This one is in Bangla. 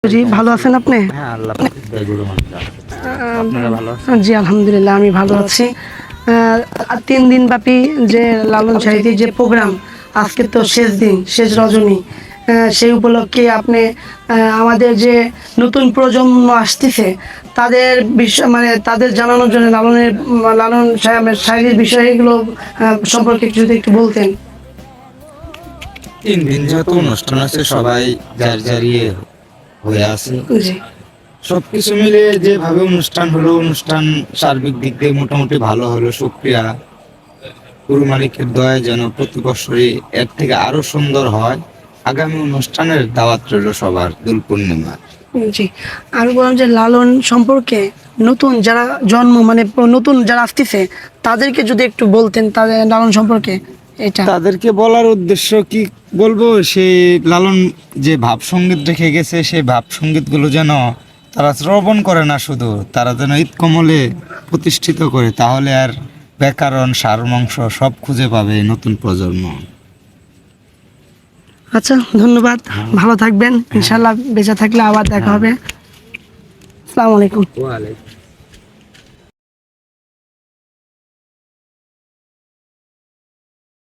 জি, ভালো আছেন আপনি? হ্যাঁ, আল্লাহ পাকের দয়ায় গুরু মানুষ আছে। আপনারা ভালো আছেন? জি, আলহামদুলিল্লাহ আমি ভালো আছি। ৩ দিন ব্যাপী যে লালন সাহিত্যের যে প্রোগ্রাম, আজকে তো শেষ দিন, শেষ রজনী। সেই উপলক্ষে আপনি আমাদের যে নতুন প্রজন্ম আসতেছে তাদের বিষয় মানে তাদের জানানোর জন্য লালন সাহেবের শায়েরির বিষয়গুলো সম্পর্কে যদি একটু বলতেন। 3 দিন যেহেতু অনুষ্ঠান আছে, সবাই যার যার হয়ে আছে। জি সবকিছু মিলে যেভাবে অনুষ্ঠান হলো, অনুষ্ঠান সার্বিক দিক দিয়ে মোটামুটি ভালো হলো। শুকরিয়া, গুরু মালিকের দয়ায় যেন প্রতি বছরই এর থেকে আরো সুন্দর হয়। আগামী অনুষ্ঠানের দাওয়াত রইল সবার দোল পূর্ণিমা। জি, আমি বললাম যে লালন সম্পর্কে নতুন যারা নতুন যারা আসতেছে তাদেরকে যদি একটু বলতেন তাদের লালন সম্পর্কে এটা। তাদেরকে বলার উদ্দেশ্য কি বলবো, সেই লালন যে ভাব সঙ্গীত রেখে গেছে, সেই ভাব সঙ্গীতগুলো যেন তারা শ্রবণ করে না, শুধু তারা যেন ঈদ কমলে প্রতিষ্ঠিত করে, তাহলে আর ব্যাকরণ সারমাংস সব খুঁজে পাবে এই নতুন প্রজন্ম। আচ্ছা, ধন্যবাদ, ভালো থাকবেন, ইনশাল্লাহ বেঁচে থাকলে আবার দেখা হবে। আসসালামু আলাইকুম। ওয়ালাইকুম।